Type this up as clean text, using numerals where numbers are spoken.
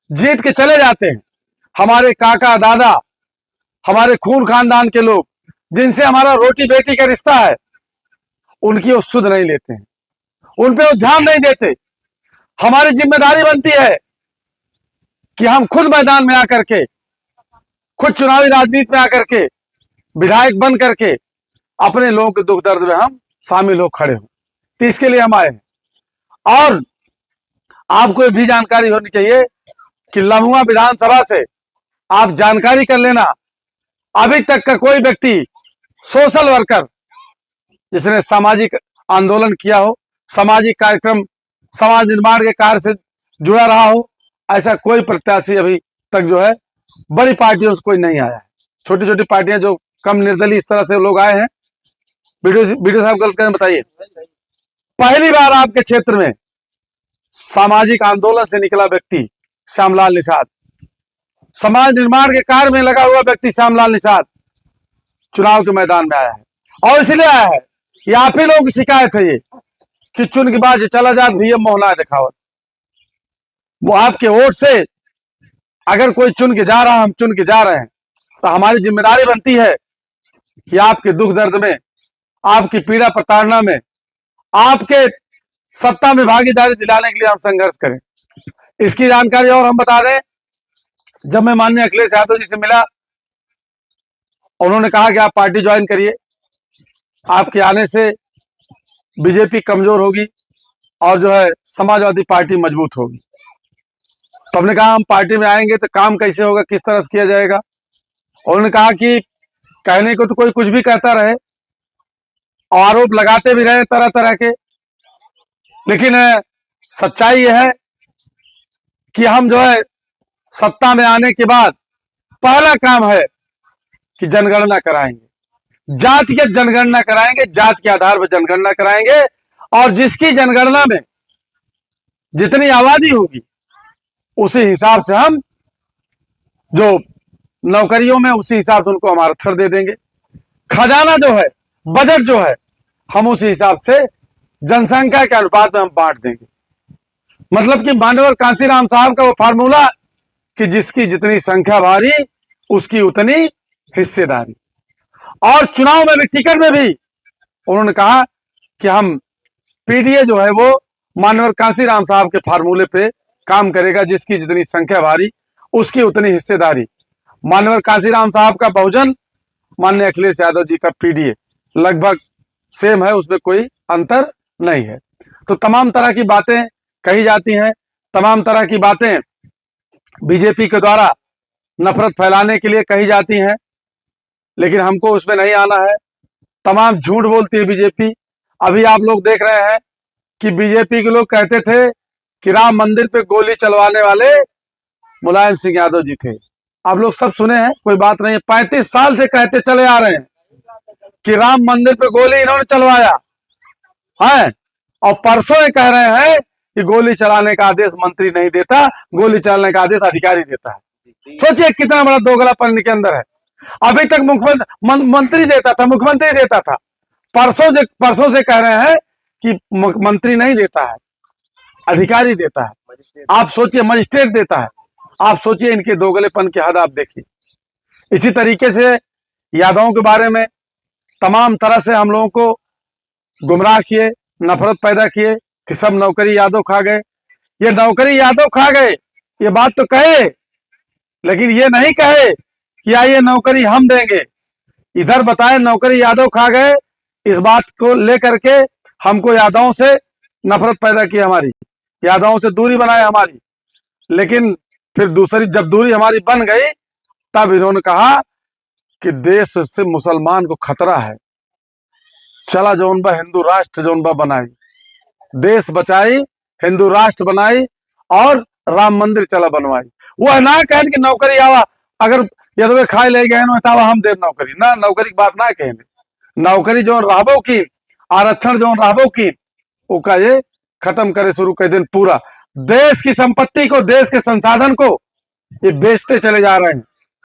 जीत के चले जाते हैं। हमारे काका दादा, हमारे खून खानदान के लोग जिनसे हमारा रोटी बेटी का रिश्ता है, उनकी वो सुध नहीं लेते हैं, उन पे वो ध्यान नहीं देते। हमारी जिम्मेदारी बनती है कि हम खुद मैदान में आकर के, खुद चुनावी राजनीति में आकर के, विधायक बन करके अपने लोगों के दुख दर्द में हम शामिल हो खड़े हो। तो इसके लिए हम आए हैं। और आपको भी जानकारी होनी चाहिए कि लम्हुआ विधानसभा से आप जानकारी कर लेना, अभी तक का कोई व्यक्ति सोशल वर्कर जिसने सामाजिक आंदोलन किया हो, सामाजिक कार्यक्रम, समाज निर्माण के कार्य से जुड़ा रहा हो, ऐसा कोई प्रत्याशी अभी तक जो है बड़ी पार्टियों से कोई नहीं आया है। छोटी छोटी पार्टियां जो कम निर्दलीय इस तरह से लोग आए हैं। वीडियो साहब गलत करें बताइए। पहली बार आपके क्षेत्र में सामाजिक आंदोलन से निकला व्यक्ति श्यामलाल निषाद, समाज निर्माण के कार्य में लगा हुआ व्यक्ति श्यामलाल निषाद चुनाव के मैदान में आया है। और इसलिए आया है कि आप ही लोगों की शिकायत है ये कि चुन के बाद चला जात भैया मोहना दिखावत। वो आपके वोट से अगर कोई चुन के जा रहा, हम चुन के जा रहे हैं, तो हमारी जिम्मेदारी बनती है कि आपके दुख दर्द में, आपकी पीड़ा प्रताड़ना में, आपके सत्ता में भागीदारी दिलाने के लिए हम संघर्ष करें। इसकी जानकारी और हम बता दें, जब मैं माननीय अखिलेश यादव जी से मिला, उन्होंने कहा कि आप पार्टी ज्वाइन करिए, आपके आने से बीजेपी कमजोर होगी और जो है समाजवादी पार्टी मजबूत होगी। तो हमने कहा हम पार्टी में आएंगे तो काम कैसे होगा, किस तरह से किया जाएगा। उन्होंने कहा कि कहने को तो कोई कुछ भी कहता रहे, आरोप लगाते भी रहे तरह तरह के, लेकिन सच्चाई यह है कि हम जो है सत्ता में आने के बाद पहला काम है कि जनगणना कराएंगे, जातिगत जनगणना कराएंगे, जात के आधार पर जनगणना कराएंगे। और जिसकी जनगणना में जितनी आबादी होगी उसी हिसाब से हम जो नौकरियों में, उसी हिसाब से उनको हम आरक्षण दे देंगे। खजाना जो है, बजट जो है, हम उसी हिसाब से जनसंख्या के अनुपात में हम बांट देंगे। मतलब कि माननीय कांशीराम साहब का वो फार्मूला कि जिसकी जितनी संख्या भारी उसकी उतनी हिस्सेदारी। और चुनाव में भी, टिकट में भी उन्होंने कहा कि हम पीडीए जो है वो माननीय कांशीराम साहब के फार्मूले पे काम करेगा, जिसकी जितनी संख्या भारी उसकी उतनी हिस्सेदारी। माननीय कांशीराम साहब का बहुजन, माननीय अखिलेश यादव जी का पीडीए लगभग सेम है, उसमें कोई अंतर नहीं है। तो तमाम तरह की बातें कही जाती हैं, तमाम तरह की बातें बीजेपी के द्वारा नफरत फैलाने के लिए कही जाती हैं, लेकिन हमको उसमें नहीं आना है। तमाम झूठ बोलती है बीजेपी। अभी आप लोग देख रहे हैं कि बीजेपी के लोग कहते थे कि राम मंदिर पे गोली चलवाने वाले मुलायम सिंह यादव जी थे। आप लोग सब सुने हैं, कोई बात नहीं है। 35 साल से कहते चले आ रहे हैं कि राम मंदिर पे गोली इन्होंने चलवाया है, और परसों ये कह रहे हैं कि गोली चलाने का आदेश मंत्री नहीं देता, गोली चलाने का आदेश अधिकारी देता है। सोचिए कितना बड़ा दोगलापन इनके अंदर है। अभी तक मंत्री देता था, मुख्यमंत्री देता था, परसों से कह रहे हैं कि मंत्री नहीं देता है, अधिकारी देता है। आप सोचिए, मजिस्ट्रेट देता है। आप सोचिए इनके दोगलेपन की हद आप देखिए। इसी तरीके से यादवों के बारे में तमाम तरह से हम लोगों को गुमराह किए, नफरत पैदा किए कि सब नौकरी यादव खा गए। ये नौकरी यादव खा गए ये बात तो कहे, लेकिन ये नहीं कहे कि आइए नौकरी हम देंगे। इधर बताए नौकरी यादव खा गए, इस बात को लेकर के हमको यादवों से नफरत पैदा की, हमारी यादवों से दूरी बनाए हमारी। लेकिन फिर दूसरी जब दूरी हमारी बन गई, तब इन्होंने कहा कि देश से मुसलमान को खतरा है, चला जोनबा हिंदू राष्ट्र जोनबा बनाई, देश बचाई, हिंदू राष्ट्र बनाई और राम मंदिर चला बनवाई। वो ना कहन कि नौकरी आवा, अगर यदवे खाए ले गए हम देव नौकरी ना, नौकरी की बात ना कहने। नौकरी जो रहबो की, आरक्षण जो रहबो की, उसका ये खत्म करे शुरू कर दिन। पूरा देश की संपत्ति को, देश के संसाधन को ये बेचते चले जा रहे हैं।